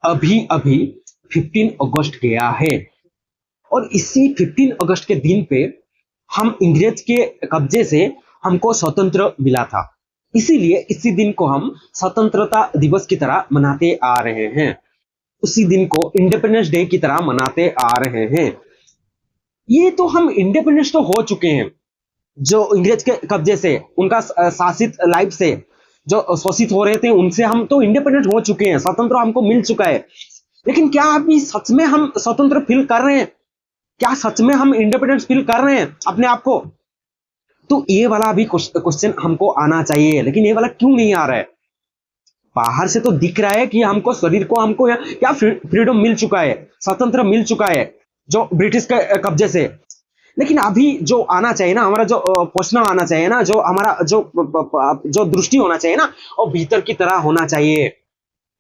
अभी अभी 15 अगस्त गया है और इसी 15 अगस्त के दिन पे हम अंग्रेज के कब्जे से हमको स्वतंत्र मिला था। इसीलिए इसी दिन को हम स्वतंत्रता दिवस की तरह मनाते आ रहे हैं। उसी दिन को इंडिपेंडेंस डे की तरह मनाते आ रहे हैं। ये तो हम इंडिपेंडेंस तो हो चुके हैं, जो अंग्रेज के कब्जे से, उनका शासित लाइफ से जो शोषित हो रहे थे, उनसे हम तो इंडिपेंडेंट हो चुके हैं, स्वतंत्र हमको मिल चुका है। लेकिन क्या अभी सच में हम स्वतंत्र फील कर रहे हैं? क्या सच में हम इंडिपेंडेंस फील कर रहे हैं अपने आप को? तो ये वाला भी क्वेश्चन हमको आना चाहिए, लेकिन ये वाला क्यों नहीं आ रहा है? बाहर से तो दिख रहा है कि हमको शरीर को हमको क्या फ्रीडम मिल चुका है, स्वतंत्र मिल चुका है जो ब्रिटिश के कब्जे से। लेकिन अभी जो आना चाहिए ना, हमारा जो क्वेश्चन आना चाहिए ना, जो हमारा जो दृष्टि होना चाहिए ना, वो भीतर की तरह होना चाहिए।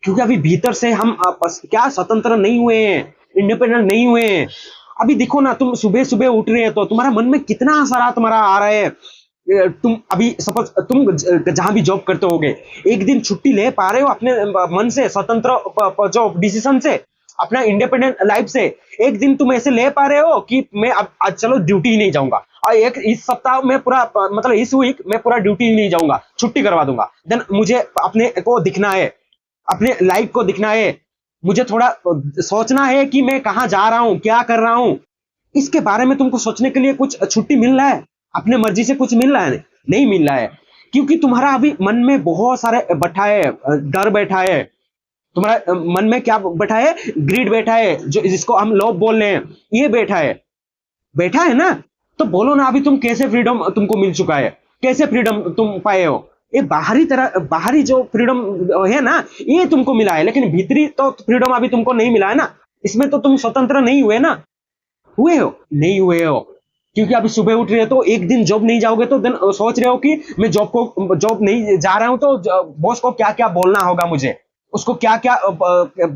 क्योंकि अभी भीतर से हम क्या स्वतंत्र नहीं हुए हैं, इंडिपेंडेंट नहीं हुए हैं। अभी देखो ना, तुम सुबह सुबह उठ रहे हो तो तुम्हारा मन में कितना सारा तुम्हारा आ रहा है। तुम अभी सपोज तुम जहां भी जॉब करते होगे, एक दिन छुट्टी ले पा रहे हो अपने मन से, स्वतंत्र जो डिसीजन से, अपना इंडिपेंडेंट लाइफ से। एक दिन तुम ऐसे ले पा रहे हो कि मैं अब आज चलो ड्यूटी ही नहीं जाऊंगा, और एक इस सप्ताह में पूरा मतलब इस वीक मैं पूरा ड्यूटी ही नहीं जाऊंगा, छुट्टी करवा दूंगा। देन मुझे अपने को दिखना है, अपने लाइफ को दिखना है, मुझे थोड़ा सोचना है कि मैं कहाँ जा रहा हूँ, क्या कर रहा हूँ। इसके बारे में तुमको सोचने के लिए कुछ छुट्टी मिल रहा है? अपने मर्जी से कुछ मिल रहा है? नहीं मिल रहा है, क्योंकि तुम्हारा अभी मन में बहुत सारे बैठा है, डर बैठा है। तुम्हारा मन में क्या बैठा है? ग्रीड बैठा है, जो जिसको हम लोभ बोल रहे हैं, ये बैठा है ना। तो बोलो ना, अभी तुम कैसे फ्रीडम तुमको मिल चुका है, कैसे फ्रीडम तुम पाए हो? ये बाहरी जो फ्रीडम है ना, ये तुमको मिला है, लेकिन भीतरी तो फ्रीडम अभी तुमको नहीं मिला है ना। इसमें तो तुम स्वतंत्र नहीं हुए ना। हुए हो? नहीं हुए हो, क्योंकि अभी सुबह उठ रहे हो तो एक दिन जॉब नहीं जाओगे तो दिन सोच रहे हो कि मैं जॉब नहीं जा रहा हूं तो बॉस को क्या क्या बोलना होगा, मुझे उसको क्या क्या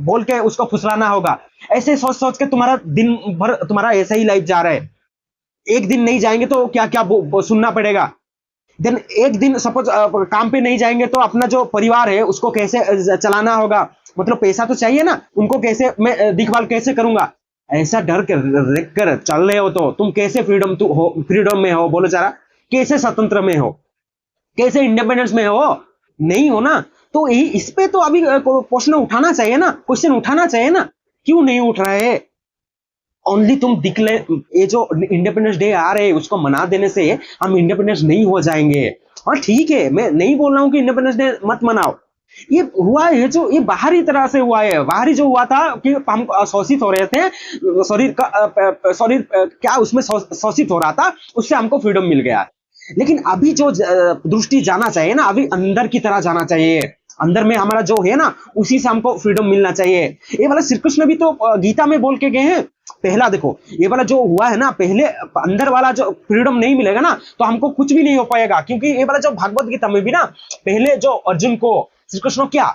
बोल के उसको फुसलाना होगा। ऐसे सोच सोच के तुम्हारा दिन भर तुम्हारा ऐसा ही लाइफ जा रहा है। एक दिन नहीं जाएंगे तो क्या क्या सुनना पड़ेगा। देन एक दिन सपोज काम पे नहीं जाएंगे तो अपना जो परिवार है उसको कैसे चलाना होगा, मतलब पैसा तो चाहिए ना, उनको कैसे मैं देखभाल कैसे करूंगा। ऐसा डर कर रख कर चल रहे हो तो तुम कैसे फ्रीडम में हो? बोलो जरा, कैसे स्वतंत्र में हो, कैसे इंडिपेंडेंस में हो? नहीं हो ना। तो यही इस पे तो अभी क्वेश्चन उठाना चाहिए ना, क्वेश्चन उठाना चाहिए ना। क्यों नहीं उठ रहा है? ओनली तुम दिखले, ये जो इंडिपेंडेंस डे आ रहे हैं उसको मना देने से हम इंडिपेंडेंस नहीं हो जाएंगे। और ठीक है, मैं नहीं बोल रहा हूं कि इंडिपेंडेंस डे मत मनाओ। ये हुआ है जो ये बाहरी तरह से हुआ है, बाहरी जो हुआ था कि हम शोषित हो रहे थे, शरीर क्या उसमें शोषित हो रहा था, उससे हमको फ्रीडम मिल गया। लेकिन अभी जो दृष्टि जाना चाहिए ना, अभी अंदर की तरह जाना चाहिए। अंदर में हमारा जो है ना, उसी से हमको फ्रीडम मिलना चाहिए। ये वाला श्री कृष्ण भी तो गीता में बोल के गए हैं। पहला देखो, ये वाला जो हुआ है ना, पहले अंदर वाला जो फ्रीडम नहीं मिलेगा ना तो हमको कुछ भी नहीं हो पाएगा। क्योंकि ये वाला जो भागवत गीता में भी ना, पहले जो अर्जुन को श्री कृष्ण क्या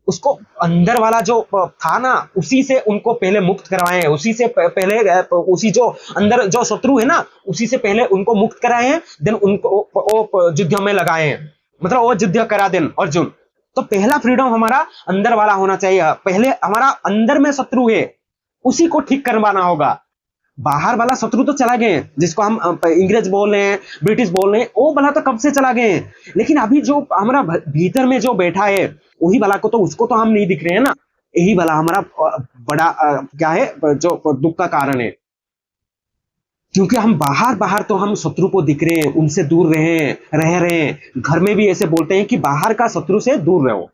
उसको अंदर वाला जो था ना, उसी से उनको पहले मुक्त करवाए हैं, उसी से पहले उसी जो अंदर जो शत्रु है ना, उसी से पहले उनको मुक्त कराए हैं। देन उनको वो युद्ध में लगाए हैं, मतलब वो युद्ध करा देन अर्जुन। तो पहला फ्रीडम हमारा अंदर वाला होना चाहिए। पहले हमारा अंदर में शत्रु है, उसी को ठीक करवाना होगा। बाहर वाला शत्रु तो चला गए, जिसको हम अंग्रेज बोल रहे हैं, ब्रिटिश बोल रहे हैं, वो वाला तो कब से चला गए हैं। लेकिन अभी जो हमारा भीतर में जो बैठा है, वही वाला को तो उसको तो हम नहीं दिख रहे हैं ना। यही वाला हमारा बड़ा क्या है, जो दुख का कारण है। क्योंकि हम बाहर तो हम शत्रु को दिख रहे हैं, उनसे दूर रह रहे हैं। घर में भी ऐसे बोलते हैं कि बाहर का शत्रु से दूर रहो।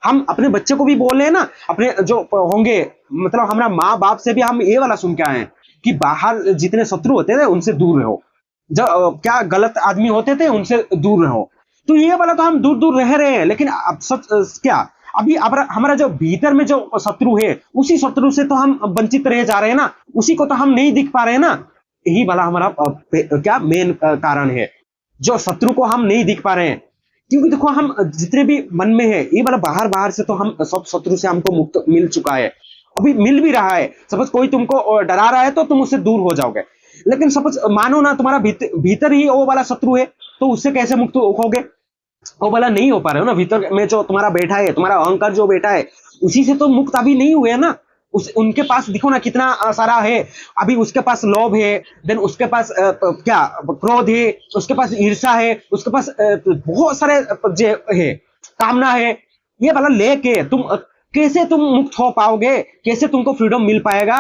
हम अपने बच्चे को भी बोल रहे हैं ना, अपने जो होंगे, मतलब हमारा माँ बाप से भी हम ये वाला सुन के आए हैं कि बाहर जितने शत्रु होते थे उनसे दूर रहो, जो क्या गलत आदमी होते थे उनसे दूर रहो। तो ये वाला तो हम दूर दूर रह रहे हैं। लेकिन अब सच क्या, अभी हमारा जो भीतर में जो शत्रु है, उसी शत्रु से तो हम वंचित रह जा रहे हैं ना, उसी को तो हम नहीं दिख पा रहे हैं ना। यही वाला हमारा क्या मेन कारण है, जो शत्रु को हम नहीं दिख पा रहे हैं। क्योंकि देखो, हम जितने भी मन में है, ये वाला बाहर से तो हम सब शत्रु से हमको मुक्त मिल चुका है, अभी मिल भी रहा है। सपोज कोई तुमको डरा रहा है तो तुम उससे दूर हो जाओगे। लेकिन सपोज मानो ना तुम्हारा भीतर ही वो वाला शत्रु है, तो उससे कैसे मुक्त होगे? वो वाला नहीं हो पा रहे हो ना। भीतर में जो तुम्हारा बैठा है, तुम्हारा अहंकार जो बैठा है, उसी से तो मुक्त अभी नहीं हुए ना। उनके पास देखो ना कितना सारा है। अभी उसके पास लोभ है, देन उसके पास क्या क्रोध है, उसके पास ईर्ष्या है, उसके पास बहुत सारे जो है कामना है। ये वाला लेके तुम कैसे तुम मुक्त हो पाओगे, कैसे तुमको फ्रीडम मिल पाएगा?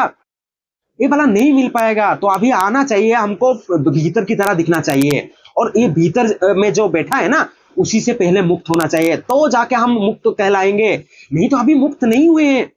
ये वाला नहीं मिल पाएगा। तो अभी आना चाहिए हमको, भीतर की तरह दिखना चाहिए, और ये भीतर में जो बैठा है ना उसी से पहले मुक्त होना चाहिए, तो जाके हम मुक्त कहलाएंगे। नहीं तो अभी मुक्त नहीं हुए हैं।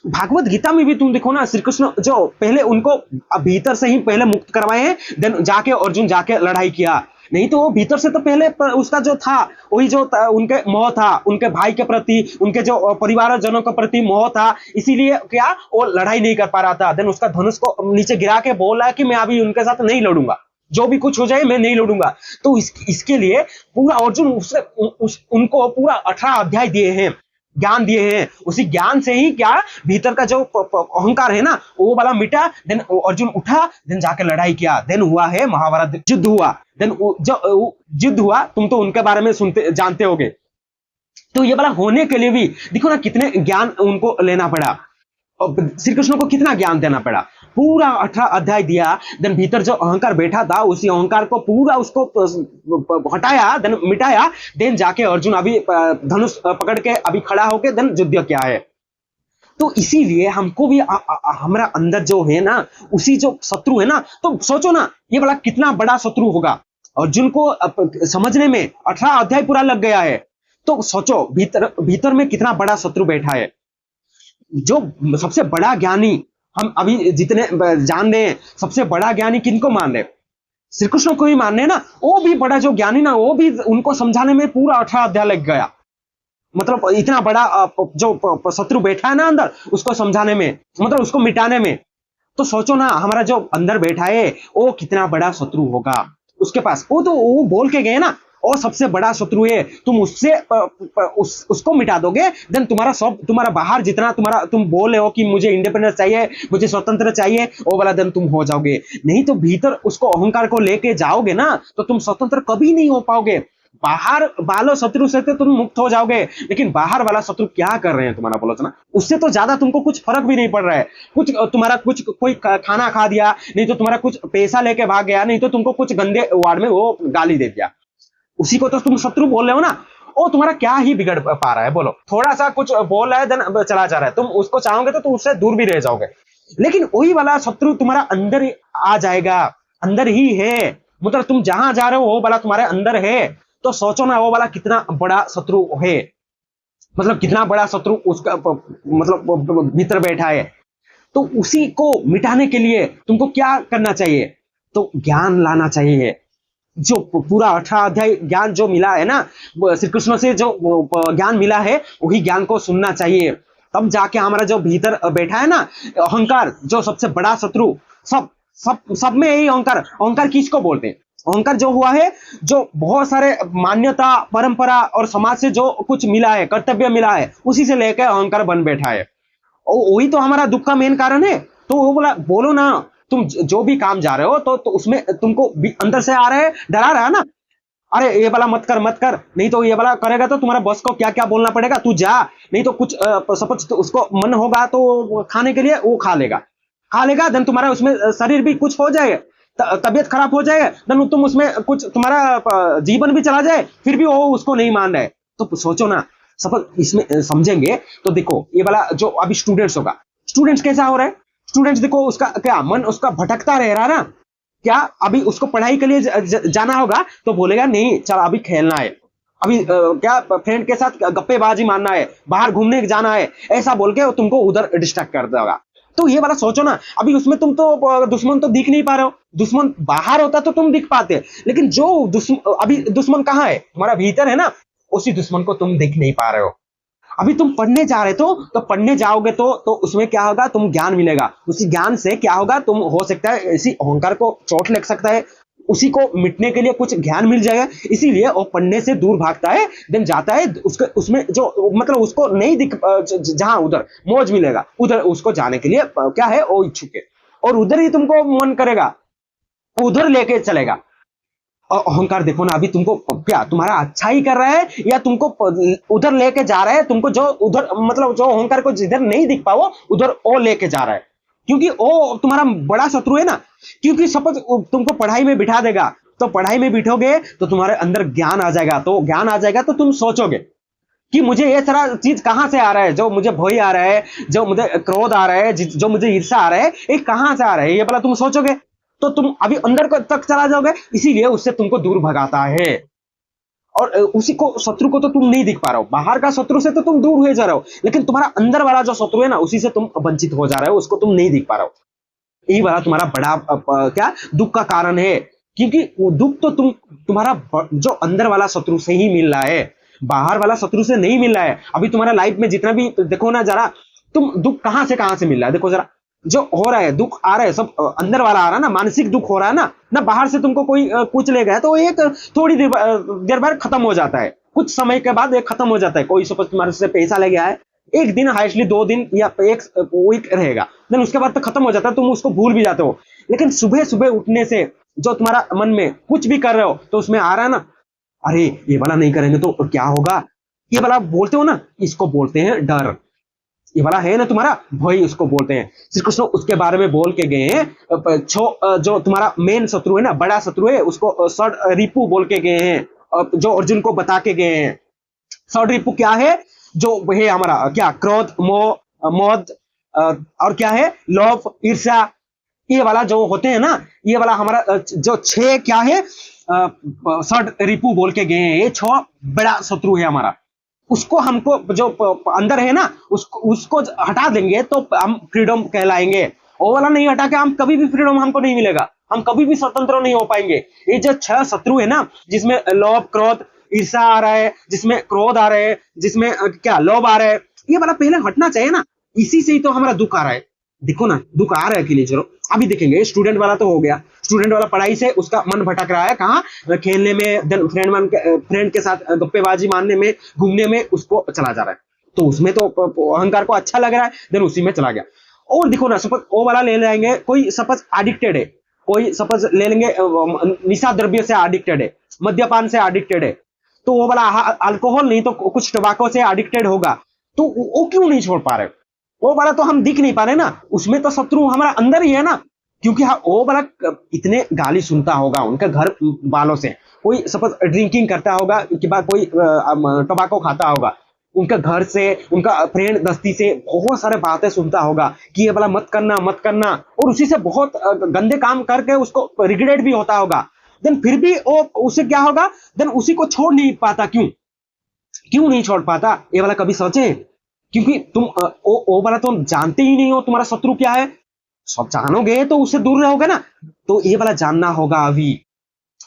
भागवत गीता में भी तुम देखो ना, श्री कृष्ण जो पहले उनको भीतर से ही पहले मुक्त करवाए हैं, देन जाके अर्जुन जाके लड़ाई किया। नहीं तो वो भीतर से तो पहले उसका जो था वही जो उनके मोह था, उनके भाई के प्रति, उनके जो परिवारजनों के प्रति मोह था, इसीलिए क्या वो लड़ाई नहीं कर पा रहा था। देन उसका धनुष को नीचे गिरा के बोला कि मैं अभी उनके साथ नहीं लड़ूंगा, जो भी कुछ हो जाए मैं नहीं लड़ूंगा। तो इसके लिए पूरा अर्जुन उनको पूरा 18 अध्याय दिए हैं, ज्ञान दिए हैं। उसी ज्ञान से ही क्या भीतर का जो अहंकार है ना वो वाला मिटा। देन अर्जुन उठा, देन जाके लड़ाई किया, देन हुआ है महाभारत युद्ध हुआ। देन जो युद्ध हुआ तुम तो उनके बारे में सुनते जानते होगे। तो ये वाला होने के लिए भी देखो ना कितने ज्ञान उनको लेना पड़ा, और श्री कृष्ण को कितना ज्ञान देना पड़ा। पूरा 18 अध्याय दिया। देन भीतर जो अहंकार बैठा था उसी अहंकार को पूरा उसको हटाया, देन मिटाया। देन जाके अर्जुन अभी धनुष पकड़ के अभी खड़ा होके देन युद्ध किया है। तो इसीलिए हमको भी हमारा अंदर जो है ना उसी जो शत्रु है ना, तो सोचो ना ये वाला कितना बड़ा शत्रु होगा। अर्जुन को समझने में 18 अध्याय पूरा लग गया है। तो सोचो भीतर में कितना बड़ा शत्रु बैठा है। जो सबसे बड़ा ज्ञानी हम अभी जितने जान रहे हैं, सबसे बड़ा ज्ञानी किनको मान रहे? श्री कृष्ण को ही मान रहे ना। वो भी बड़ा जो ज्ञानी ना, वो भी उनको समझाने में पूरा 18 अध्याय लग गया। मतलब इतना बड़ा जो शत्रु बैठा है ना अंदर, उसको समझाने में, मतलब उसको मिटाने में। तो सोचो ना हमारा जो अंदर बैठा है वो कितना बड़ा शत्रु होगा उसके पास। वो तो वो बोल के गए ना, और सबसे बड़ा शत्रु है, तुम उससे उसको मिटा दोगे, देन तुम्हारा बाहर जितना तुम बोल रहे हो कि मुझे इंडिपेंडेंस चाहिए, मुझे स्वतंत्र चाहिए, वो वाला देन तुम हो जाओगे। नहीं तो भीतर उसको अहंकार को लेके जाओगे ना तो तुम स्वतंत्र कभी नहीं हो पाओगे। बाहर वालों शत्रु से तो तुम मुक्त हो जाओगे, लेकिन बाहर वाला शत्रु क्या कर रहे हैं तुम्हारा बोलो ना, उससे तो ज्यादा तुमको कुछ फर्क भी नहीं पड़ रहा है। तुम्हारा कोई खाना खा दिया, नहीं तो तुम्हारा कुछ पैसा लेके भाग गया, नहीं तो तुमको कुछ गंदे वार्ड में वो गाली दे दिया, उसी को तो तुम शत्रु बोल रहे हो ना। वो तुम्हारा क्या ही बिगड़ पा रहा है बोलो? थोड़ा सा कुछ बोल रहा है देन चला जा रहा है, तुम उसको चाहोगे तो तुम उससे दूर भी रह जाओगे। लेकिन वही वाला शत्रु तुम्हारा अंदर आ जाएगा, अंदर ही है। मतलब तुम जहां जा रहे हो वो वाला तुम्हारे अंदर है। तो सोचो ना वो वाला कितना बड़ा शत्रु है, मतलब कितना बड़ा शत्रु उसका मतलब भीतर बैठा है। तो उसी को मिटाने के लिए तुमको क्या करना चाहिए? तो ज्ञान लाना चाहिए। जो पूरा 18 अध्याय ज्ञान जो मिला है ना श्री कृष्ण से, जो ज्ञान मिला है वही ज्ञान को सुनना चाहिए। तब जाके हमारा जो भीतर बैठा है ना अहंकार, जो सबसे बड़ा शत्रु, सब में यही अहंकार किसको बोलते हैं? अहंकार जो हुआ है, जो बहुत सारे मान्यता, परंपरा और समाज से जो कुछ मिला है, कर्तव्य मिला है, उसी से लेकर अहंकार बन बैठा है। और वही तो हमारा दुख का मेन कारण है। तो वो बोलो ना, तुम जो भी काम जा रहे हो तो उसमें तुमको अंदर से आ रहा है, डरा रहा है ना, अरे ये वाला मत कर, नहीं तो ये वाला करेगा तो तुम्हारा बॉस को क्या क्या बोलना पड़ेगा, तू जा, नहीं तो कुछ सपोज तो उसको मन होगा तो खाने के लिए वो खा लेगा, देन तुम्हारा उसमें शरीर भी कुछ हो जाएगा, तबियत खराब हो जाएगा, देन तुम उसमें कुछ तुम्हारा जीवन भी चला जाए, फिर भी वो उसको नहीं मान रहे। तो सोचो ना, सपोज इसमें समझेंगे तो देखो ये वाला जो अभी स्टूडेंट्स होगा, स्टूडेंट्स कैसा हो रहा है? स्टूडेंट्स देखो उसका क्या मन उसका भटकता रह रहा ना, क्या अभी उसको पढ़ाई के लिए जाना होगा तो बोलेगा नहीं चल अभी खेलना है, अभी क्या फ्रेंड के साथ गप्पेबाजी मारना है, बाहर घूमने जाना है, ऐसा बोल के तुमको उधर डिस्ट्रैक्ट कर देगा। तो ये वाला सोचो ना, अभी उसमें तुम तो दुश्मन तो दिख नहीं पा रहे हो। दुश्मन बाहर होता तो तुम दिख पाते, लेकिन जो अभी दुश्मन कहाँ है? तुम्हारा भीतर है ना, उसी दुश्मन को तुम देख नहीं पा रहे हो। अभी तुम पढ़ने जा रहे तो पढ़ने जाओगे तो उसमें क्या होगा? तुम ज्ञान मिलेगा। उसी ज्ञान से क्या होगा? तुम हो सकता है इसी अहंकार को चोट लग सकता है, उसी को मिटने के लिए कुछ ज्ञान मिल जाएगा। इसीलिए वो पढ़ने से दूर भागता है, देन जाता है उसमें जो मतलब उसको नहीं दिख, जहां उधर मौज मिलेगा उधर उसको जाने के लिए क्या है वो इच्छुक है, और उधर ही तुमको मन करेगा, उधर लेके चलेगा। अहंकार देखो ना, अभी तुमको क्या तुम्हारा अच्छा ही कर रहा है या तुमको उधर लेके जा रहा है, तुमको जो उधर मतलब जो अहंकार को जिधर नहीं दिख पाओ उधर वो लेके जा रहा है, क्योंकि वो तुम्हारा बड़ा शत्रु है ना। क्योंकि सपोज तुमको पढ़ाई में बिठा देगा, तो पढ़ाई में बिठोगे तो तुम्हारे अंदर ज्ञान आ जाएगा, तो ज्ञान आ जाएगा तो तुम सोचोगे कि मुझे ये सारा चीज कहां से आ रहा है, जो मुझे भय आ रहा है, जो मुझे क्रोध आ रहा है, जो मुझे ईर्ष्या आ रहा है, ये कहां से आ रहा है, ये वाला तुम सोचोगे तो तुम अभी अंदर तक चला जाओगे, इसीलिए उससे तुमको दूर भगाता है। और उसी को शत्रु को तो तुम नहीं दिख पा रहे हो, बाहर का शत्रु से तो तुम दूर हुए जा रहे हो, लेकिन तुम्हारा अंदर वाला जो शत्रु है ना उसी से तुम वंचित हो जा रहे हो, उसको तुम नहीं दिख पा रहे हो। यही वाला तुम्हारा बड़ा क्या दुख का कारण है, क्योंकि दुख तो तुम्हारा जो अंदर वाला शत्रु से ही मिल रहा है, बाहर वाला शत्रु से नहीं मिल रहा है। अभी तुम्हारा लाइफ में जितना भी देखो ना जरा, तुम दुख कहां से मिल रहा है, देखो जरा जो हो रहा है, दुख आ रहा है सब अंदर वाला आ रहा है ना, मानसिक दुख हो रहा है ना बाहर से तुमको कोई कुछ ले गया तो एक थोड़ी देर बाद खत्म हो जाता है, कुछ समय के बाद एक खत्म हो जाता है। कोई सपोज तुम्हारे से पैसा ले गया है, एक दिन हाइस्टली 2 दिन या एक वीक रहेगा, देन उसके बाद तो खत्म हो जाता है, तुम उसको भूल भी जाते हो। लेकिन सुबह सुबह उठने से जो तुम्हारा मन में कुछ भी कर रहे हो तो उसमें आ रहा है ना, अरे ये वाला नहीं करेंगे तो क्या होगा, ये वाला बोलते हो ना, इसको बोलते हैं डर। ये वाला है ना तुम्हारा भय, उसको बोलते हैं। श्री कृष्ण उसके बारे में बोल के गए हैं, जो तुम्हारा मेन शत्रु है ना, बड़ा शत्रु है, उसको षड रिपु बोल के गए हैं, जो अर्जुन को बता के गए हैं। षड रिपु क्या है, जो है हमारा क्या क्रोध, मोह, मद और क्या है लोभ, ईर्ष्या, ये वाला जो होते हैं ना, ये वाला हमारा जो 6 क्या है षड रिपु बोल के गए हैं, ये 6 बड़ा शत्रु है हमारा। उसको हमको जो अंदर है ना उसको हटा देंगे तो हम फ्रीडम कहलाएंगे। वो वाला नहीं हटा के हम कभी भी फ्रीडम हमको नहीं मिलेगा, हम कभी भी स्वतंत्र नहीं हो पाएंगे। ये जो 6 शत्रु है ना, जिसमें लोभ, क्रोध, ईर्ष्या आ रहा है, जिसमें क्रोध आ रहा है, जिसमें क्या लोभ आ रहा है, ये वाला पहले हटना चाहिए ना। इसी से ही तो हमारा दुख आ रहा है। देखो ना दुख आ रहा है कि नहीं, चलो अभी देखेंगे। स्टूडेंट वाला तो हो गया, स्टूडेंट वाला पढ़ाई से उसका मन भटक रहा है, कहाँ खेलने में, फ्रेंड के साथ गप्पेबाजी मारने में, घूमने में उसको चला जा रहा है, तो उसमें तो अहंकार को अच्छा लग रहा है, देन उसी में चला गया। और देखो ना सपोज वो वाला ले लेंगे, कोई सपोज एडिक्टेड है, कोई सपोज ले लेंगे निशा द्रव्य से एडिक्टेड है, मद्यपान से एडिक्टेड है, तो वो वाला अल्कोहल नहीं तो कुछ टबाको से एडिक्टेड होगा, तो वो क्यों नहीं छोड़ पा रहे? वो वाला तो हम दिख नहीं पा रहे ना, उसमें तो शत्रु हमारा अंदर ही है ना। क्योंकि हाँ वो वाला इतने गाली सुनता होगा उनके घर वालों से, कोई सपोज ड्रिंकिंग करता होगा कि बाद कोई टबाको खाता होगा, उनका घर से, उनका फ्रेंड दस्ती से बहुत सारे बातें सुनता होगा कि ये वाला मत करना मत करना, और उसी से बहुत गंदे काम करके उसको रिग्रेट भी होता होगा। देन फिर भी वो उसे क्या होगा, देन उसी को छोड़ नहीं पाता। क्यों नहीं छोड़ पाता, ये वाला कभी सोचे? क्योंकि तुम वो वाला तुम जानते ही नहीं हो तुम्हारा शत्रु क्या है। सब जानोगे तो उससे दूर रहोगे ना, तो ये वाला जानना होगा।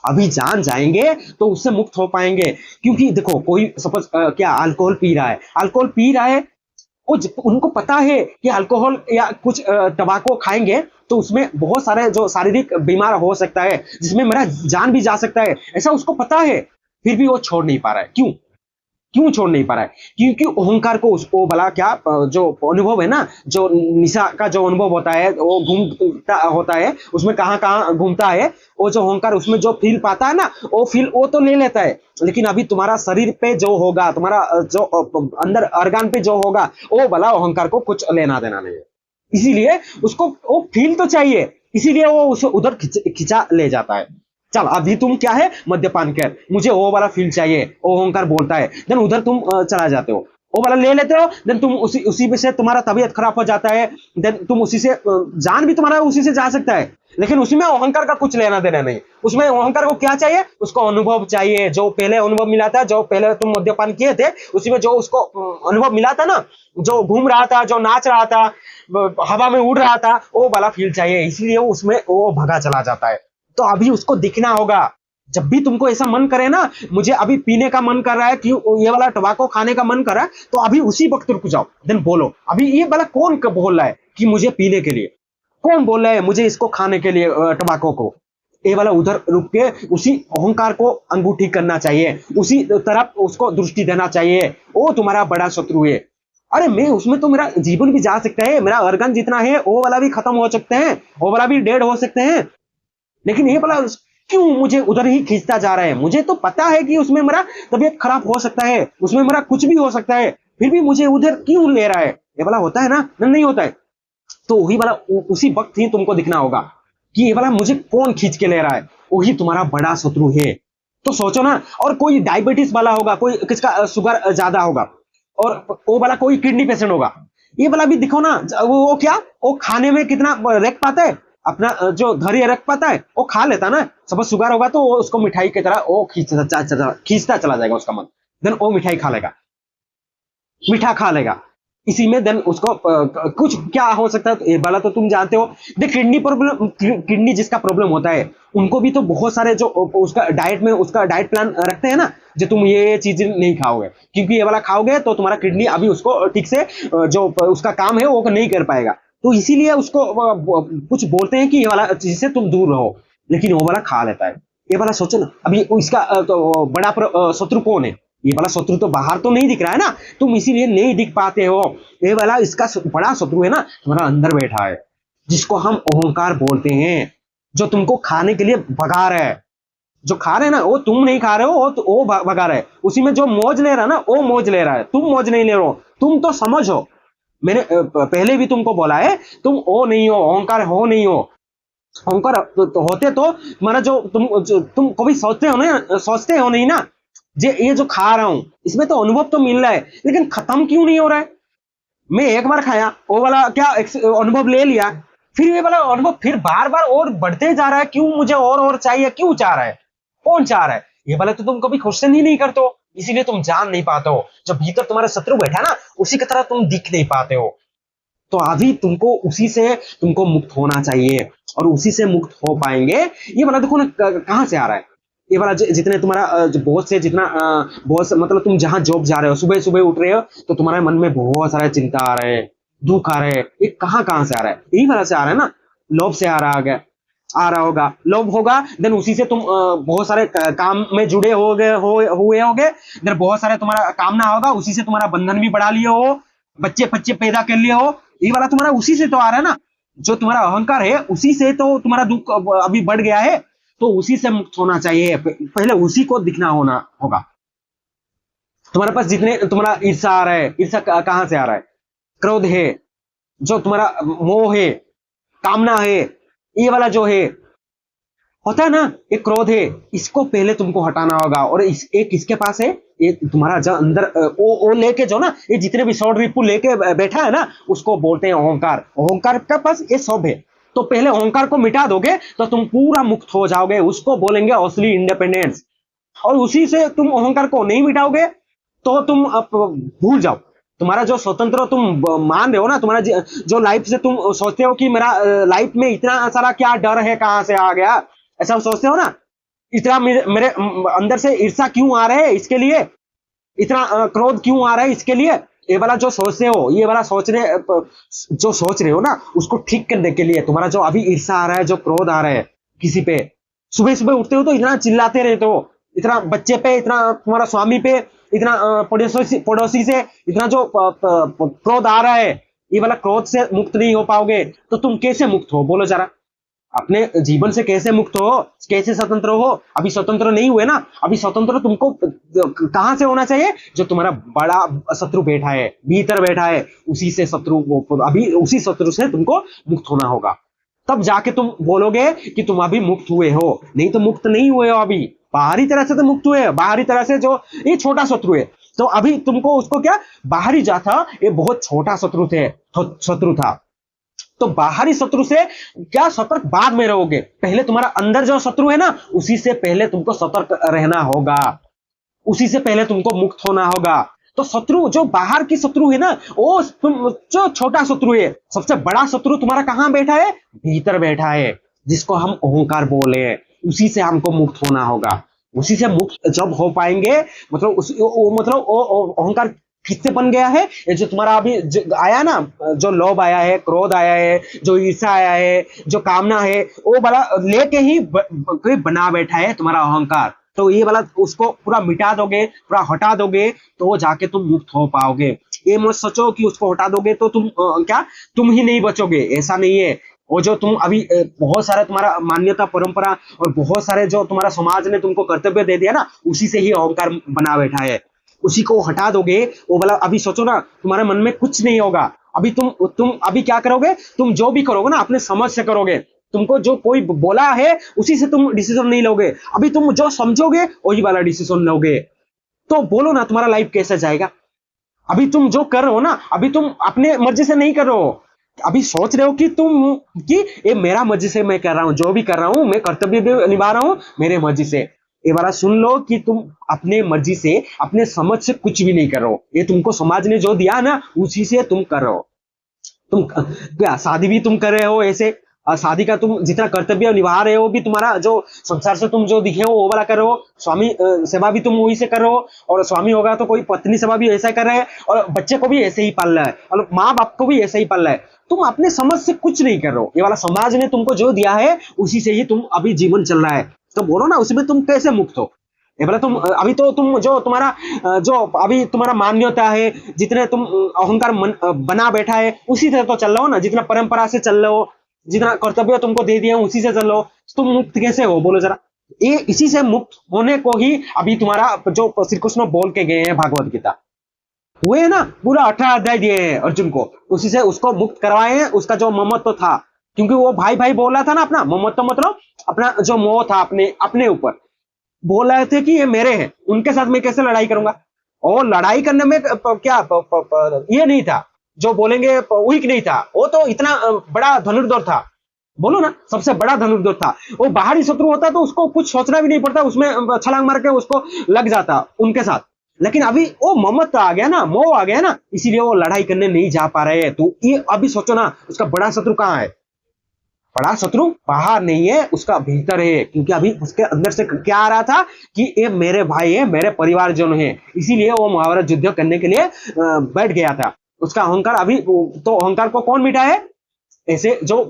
अभी जान जाएंगे तो उससे मुक्त हो पाएंगे। क्योंकि देखो कोई सपोज क्या अल्कोहल पी रहा है, उनको पता है कि अल्कोहल या कुछ टबाको खाएंगे तो उसमें बहुत सारे जो शारीरिक बीमार हो सकता है, जिसमें मेरा जान भी जा सकता है, ऐसा उसको पता है, फिर भी वो छोड़ नहीं पा रहा है। क्यों छोड़ नहीं पा रहा है? क्योंकि अहंकार को उसको भला क्या जो अनुभव है ना, जो निशा का जो अनुभव होता है वो घूमता होता है, उसमें कहाँ घूमता है, वो जो अहंकार उसमें जो फील पाता है ना, वो फील वो तो ले लेता है। लेकिन अभी तुम्हारा शरीर पे जो होगा, तुम्हारा जो अंदर अर्गान पे जो होगा, वो भला अहंकार को कुछ लेना देना नहीं है। इसीलिए उसको वो फील तो चाहिए, इसीलिए वो उसे उधर खिंचा ले जाता है। चल अभी तुम क्या है मद्यपान कर, मुझे वो वाला फील चाहिए, वो अहंकार बोलता है, देन उधर तुम चला जाते हो, वो वाला ले लेते हो, देन तुम उसी में से तुम्हारा तबीयत खराब हो जाता है, देन तुम उसी से जान भी तुम्हारा उसी से जा सकता है। लेकिन उसमें अहंकार का कुछ लेना देना नहीं, उसमें अहंकार को क्या चाहिए, उसको अनुभव चाहिए, जो पहले अनुभव मिला था, जो पहले तुम मद्यपान किए थे उसी में जो उसको अनुभव मिला था ना, जो घूम रहा था, जो नाच रहा था, हवा में उड़ रहा था, वो वाला फील चाहिए, इसलिए उसमें वो भगा चला जाता है। तो अभी उसको दिखना होगा। जब भी तुमको ऐसा मन करे ना, मुझे अभी पीने का मन कर रहा है, कि ये वाला टबाको खाने का मन कर रहा है, तो अभी उसी वक्त रुक जाओ, देन बोलो अभी ये वाला कौन बोल रहा है कि मुझे पीने के लिए, कौन बोल रहा है मुझे इसको खाने के लिए टबाको को। ये वाला उधर रुक के उसी अहंकार को अंगूठी करना चाहिए, उसी तरफ उसको दृष्टि देना चाहिए। वो तुम्हारा बड़ा शत्रु है। अरे मैं उसमें तो मेरा जीवन भी जा सकता है, मेरा अर्गन जितना है वो वाला भी खत्म हो सकते हैं, वो वाला भी डेड हो सकते हैं, लेकिन ये वाला क्यों मुझे उधर ही खींचता जा रहा है? मुझे तो पता है कि उसमें मेरा तबीयत खराब हो सकता है, उसमें मेरा कुछ भी हो सकता है, फिर भी मुझे उधर क्यों ले रहा है? ये वाला होता है ना, नहीं होता है। तो वही वाला उसी वक्त ही तुमको दिखना होगा कि ये वाला मुझे कौन खींच के ले रहा है, वही तुम्हारा बड़ा शत्रु है। तो सोचो ना, और कोई डायबिटीज वाला होगा, कोई किसका शुगर ज्यादा होगा, और वो वाला कोई किडनी पेशेंट होगा, ये वाला भी दिखो ना, वो क्या, वो खाने में कितना रख पाता है, अपना जो धैर्य रख पाता है, वो खा लेता ना। सपोज शुगर होगा तो वो उसको मिठाई की तरह वो खींचता चला जाएगा उसका मन, देन वो मिठाई खा लेगा, मीठा खा लेगा। इसी में देन उसको कुछ क्या हो सकता है, ये वाला तो तुम जानते हो। देख, किडनी प्रॉब्लम, किडनी जिसका प्रॉब्लम होता है, उनको भी तो बहुत सारे जो उसका डाइट में उसका डाइट प्लान रखते हैं ना, जो तुम ये चीज नहीं खाओगे, क्योंकि ये वाला खाओगे तो तुम्हारा किडनी अभी उसको ठीक से जो उसका काम है वो नहीं कर पाएगा। तो इसीलिए उसको कुछ बोलते हैं कि ये वाला चीज से तुम दूर रहो, लेकिन वो वाला खा लेता है। ये वाला सोचो ना, अभी इसका तो बड़ा शत्रु कौन है? ये वाला शत्रु तो बाहर तो नहीं दिख रहा है ना, तुम इसीलिए नहीं दिख पाते हो। ये वाला इसका बड़ा शत्रु है ना, तुम्हारा अंदर बैठा है, जिसको हम अहंकार बोलते हैं, जो तुमको खाने के लिए भगा रहा है। जो खा रहे हैं ना, वो तुम नहीं खा रहे हो, वो भगा रहा है। उसी में जो मौज ले रहा है ना, वो मौज ले रहा है, तुम मौज नहीं ले रहे हो। तुम तो समझो, मैंने पहले भी तुमको बोला है, तुम वो नहीं हो, अहंकार हो नहीं हो। अहंकार तो होते तो तुम्हारा जो तुम कभी सोचते हो ना, सोचते हो नहीं ना, ये जो खा रहा हूं इसमें तो अनुभव तो मिल रहा है, लेकिन खत्म क्यों नहीं हो रहा है? मैं एक बार खाया, वो वाला क्या अनुभव ले लिया, फिर ये वाला अनुभव फिर बार बार और बढ़ते जा रहा है। क्यों मुझे और चाहिए? क्यों चाह रहा है? कौन चाह रहा है? ये वाला तो तुम कभी क्वेश्चन ही नहीं करते हो, इसीलिए तुम जान नहीं पाते हो। जब भीतर तुम्हारा शत्रु बैठा ना, उसी की तरह तुम दिख नहीं पाते हो। तो अभी तुमको उसी से तुमको मुक्त होना चाहिए, और उसी से मुक्त हो पाएंगे। ये वाला देखो ना कहां से आ रहा है, ये वाला जितने तुम्हारा बॉस से जितना बॉस, मतलब तुम जहां जॉब जा रहे हो, सुबह सुबह उठ रहे हो, तो तुम्हारे मन में बहुत सारा चिंता आ रहा है, दुख आ रहा है। ये कहां से आ रहा है? यही वाला से आ रहा है ना, लोभ से आ रहा होगा। लोभ होगा, देन उसी से तुम बहुत सारे काम में जुड़े हुए होगे, देन बहुत सारे तुम्हारा कामना होगा, उसी से तुम्हारा बंधन भी बढ़ा लिए हो, बच्चे बच्चे पैदा कर लिए हो। ये वाला तुम्हारा उसी से तो आ रहा है ना, जो तुम्हारा अहंकार है, उसी से तो तुम्हारा दुख अभी बढ़ गया है। तो उसी से मुक्त होना चाहिए, पहले उसी को दिखना होना होगा। तुम्हारे पास जितने तुम्हारा ईर्षा आ रहा है, ईर्षा कहां से आ रहा है? क्रोध है, जो तुम्हारा मोह है, कामना है, ये वाला जो है होता है ना, एक क्रोध है, इसको पहले तुमको हटाना होगा। और एक इसके पास है, ये तुम्हारा जो अंदर वो लेके जो ना, ये जितने भी सौर रिपु लेके बैठा है ना, उसको बोलते हैं अहंकार। अहंकार के पास ये सब है। तो पहले अहंकार को मिटा दोगे तो तुम पूरा मुक्त हो जाओगे, उसको बोलेंगे असली इंडिपेंडेंस। और उसी से तुम अहंकार को नहीं मिटाओगे तो तुम भूल जाओ, तुम्हारा जो स्वतंत्र तुम मान रहे हो ना, तुम्हारा जो लाइफ से तुम सोचते हो कि मेरा लाइफ में इतना सारा क्या डर है, कहां से आ गया, ऐसा सोचते हो ना, इतना मेरे अंदर से ईर्षा क्यों आ रहे है, इसके लिए इतना क्रोध क्यों आ रहा है, इसके लिए। ये वाला जो सोचते हो, ये वाला जो सोच रहे हो ना, उसको ठीक करने के लिए, तुम्हारा जो अभी ईर्षा आ रहा है, जो क्रोध आ रहा है किसी पे, सुबह सुबह उठते हो तो इतना चिल्लाते रहते हो, इतना बच्चे पे, इतना तुम्हारा स्वामी पे, इतना पड़ोसी से इतना जो क्रोध आ रहा है, ये वाला क्रोध से मुक्त नहीं हो पाओगे तो तुम कैसे मुक्त हो? बोलो जरा, अपने जीवन से कैसे मुक्त हो, कैसे स्वतंत्र हो? अभी स्वतंत्र नहीं हुए ना। अभी स्वतंत्र तुमको कहां से होना चाहिए? जो तुम्हारा बड़ा शत्रु बैठा है, भीतर बैठा है, उसी से शत्रु को, अभी उसी शत्रु से तुमको मुक्त होना होगा। तब जाके तुम बोलोगे कि तुम अभी मुक्त हुए हो, नहीं तो मुक्त नहीं हुए हो। अभी बाहरी तरह से तो मुक्त हुए, बाहरी तरह से जो ये छोटा शत्रु है, तो अभी तुमको उसको क्या, बाहरी जा था, ये बहुत छोटा शत्रु था। तो बाहरी शत्रु से क्या सतर्क बाद में रहोगे, पहले तुम्हारा अंदर जो शत्रु है ना, उसी से पहले तुमको सतर्क रहना होगा, उसी से पहले तुमको मुक्त होना होगा। तो शत्रु जो बाहर की शत्रु है ना, वो तुम जो छोटा शत्रु है, सबसे बड़ा शत्रु तुम्हारा कहां बैठा है? भीतर बैठा है, जिसको हम अहंकार बोले हैं। उसी से हमको मुक्त होना होगा। उसी से मुक्त जब हो पाएंगे, मतलब अहंकार किससे बन गया है? ये जो तुम्हारा अभी आया ना, जो लोभ आया है, क्रोध आया है, जो ईर्षा आया है, जो कामना है, वो वाला लेके ही कोई बना बैठा है तुम्हारा अहंकार। तो ये वाला उसको पूरा मिटा दोगे, पूरा हटा दोगे, तो जाके तुम मुक्त हो पाओगे। ये मत सोचो कि उसको हटा दोगे तो तुम क्या तुम ही नहीं बचोगे, ऐसा नहीं है। वो जो तुम अभी बहुत सारा तुम्हारा मान्यता परंपरा और बहुत सारे जो तुम्हारा समाज ने तुमको कर्तव्य दे दिया ना, उसी से ही अहंकार बना बैठा है। उसी को हटा दोगे, वो बोला अभी सोचो ना, तुम्हारे मन में कुछ नहीं होगा। अभी तुम अभी क्या करोगे, तुम जो भी करोगे ना अपने समझ से करोगे। तुमको जो कोई बोला है उसी से तुम डिसीजन नहीं लोगे। अभी तुम जो समझोगे वही वाला डिसीजन लोगे। तो बोलो ना तुम्हारा लाइफ कैसे जाएगा। अभी तुम जो कर रहे हो ना, अभी तुम अपने मर्जी से नहीं कर रहे हो। अभी सोच रहे हो कि ये मेरा मर्जी से मैं कर रहा हूं, जो भी कर रहा हूं मैं कर्तव्य भी निभा रहा हूं मेरे मर्जी से। ये वाला सुन लो कि तुम अपने मर्जी से अपने समझ से कुछ भी नहीं कर रहे हो। ये तुमको समाज ने जो दिया ना उसी से तुम कर रहे हो। तुम क्या शादी भी तुम कर रहे हो ऐसे, शादी का तुम जितना कर्तव्य निभा रहे हो भी तुम्हारा जो संसार से तुम जो दिखे हो वो वाला कर रहे हो। स्वामी सेवा भी तुम वही से कर रहे हो, और स्वामी होगा तो कोई पत्नी सेवा भी ऐसा कर रहा है, और बच्चे को भी ऐसे ही पाल रहा है, और माँ बाप को भी ऐसे ही पाल रहा है। तुम अपने समझ से कुछ नहीं कर रहे हो। ये वाला समाज ने तुमको जो दिया है उसी से ही तुम अभी जीवन चल रहा है। तो बोलो ना उसमें तुम कैसे मुक्त हो। ये बोला तुम अभी तो तुम जो तुम्हारा जो अभी तुम्हारा मान्यता है, जितने तुम अहंकार बना बैठा है उसी से तो चल रहे हो ना, जितना परंपरा से चल रहे हो, जितना कर्तव्य तुमको दे दिया उसी से चल रहे हो। तुम मुक्त कैसे हो बोलो जरा। ये इसी से मुक्त होने को ही अभी तुम्हारा जो श्री कृष्ण बोल के गए हैं भागवत गीता, हुए ना पूरा 18 अध्याय दिए हैं अर्जुन को, उसी से उसको मुक्त करवाए हैं। उसका जो ममत्व था, क्योंकि वो भाई भाई बोल रहा था ना, अपना ममत्व मतलब अपना जो मोह था अपने ऊपर, बोल रहे थे कि ये मेरे हैं, उनके साथ मैं कैसे लड़ाई करूंगा। और लड़ाई करने में क्या ये नहीं था जो बोलेंगे वीक नहीं था, वो तो इतना बड़ा धनुर्धर था। बोलो ना सबसे बड़ा धनुर्धर था। वो बाहरी शत्रु होता तो उसको कुछ सोचना भी नहीं पड़ता, उसमें छलांग मार के उसको लग जाता उनके साथ। लेकिन अभी वो ममत्व आ गया ना, मोह आ गया ना, इसीलिए वो लड़ाई करने नहीं जा पा रहे हैं। तो ये अभी सोचो ना उसका बड़ा शत्रु कहाँ है। बड़ा शत्रु बाहर नहीं है, उसका भीतर है। क्योंकि अभी उसके अंदर से क्या आ रहा था कि ये मेरे भाई है, मेरे परिवारजन है, इसीलिए वो महाभारत युद्ध करने के लिए बैठ गया था। उसका अहंकार अभी तो अहंकार को कौन मिटाए, ऐसे जो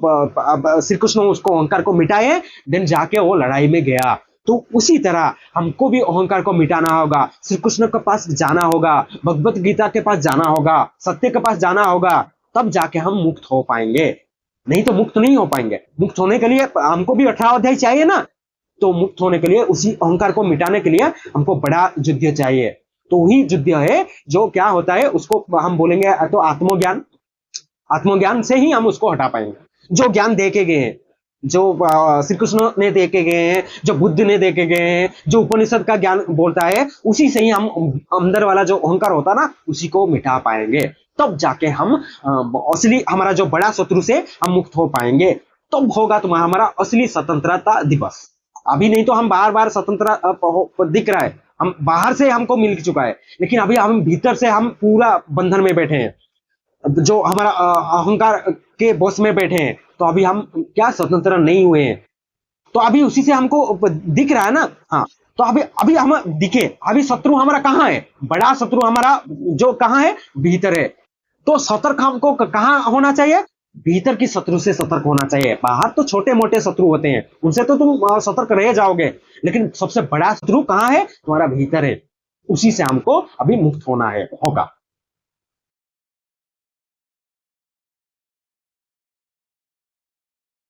श्री कृष्ण उसको अहंकार को मिटाए, देन जाके वो लड़ाई में गया। तो उसी तरह हमको भी अहंकार को मिटाना होगा, श्री कृष्ण के पास जाना होगा, भगवत गीता के पास जाना होगा, सत्य के पास जाना होगा, तब जाके हम मुक्त हो पाएंगे। नहीं तो मुक्त नहीं हो पाएंगे। मुक्त होने के लिए हमको भी 18 अध्याय चाहिए ना। तो मुक्त होने के लिए उसी अहंकार को मिटाने के लिए हमको बड़ा युद्ध चाहिए। तो वही युद्ध है जो क्या होता है उसको हम बोलेंगे तो आत्मज्ञान। आत्मज्ञान से ही हम उसको हटा पाएंगे। जो ज्ञान देके गए हैं, जो श्री कृष्ण ने देके गए हैं, जो बुद्ध ने देके गए हैं, जो उपनिषद का ज्ञान बोलता है, उसी से ही हम अंदर वाला जो अहंकार होता ना उसी को मिटा पाएंगे। तब जाके हम असली हमारा जो बड़ा शत्रु से हम मुक्त हो पाएंगे। तब होगा तुम्हारा हमारा असली स्वतंत्रता दिवस। अभी नहीं तो हम बार बार स्वतंत्र दिख रहा है, हम बाहर से हमको मिल चुका है, लेकिन अभी हम भीतर से हम पूरा बंधन में बैठे हैं, जो हमारा अहंकार के बॉस में बैठे हैं। तो अभी हम क्या स्वतंत्र नहीं हुए हैं। तो अभी उसी से हमको दिख रहा है ना। हाँ, तो अभी हम दिखे, अभी शत्रु हमारा कहाँ है, बड़ा शत्रु हमारा जो कहाँ है, भीतर है। तो सतर्क हमको कहाँ होना चाहिए, भीतर की शत्रु से सतर्क होना चाहिए। बाहर तो छोटे मोटे शत्रु होते हैं, उनसे तो तुम सतर्क रह जाओगे, लेकिन सबसे बड़ा शत्रु कहाँ है, तुम्हारा भीतर है। उसी से हमको अभी मुक्त होना है होगा।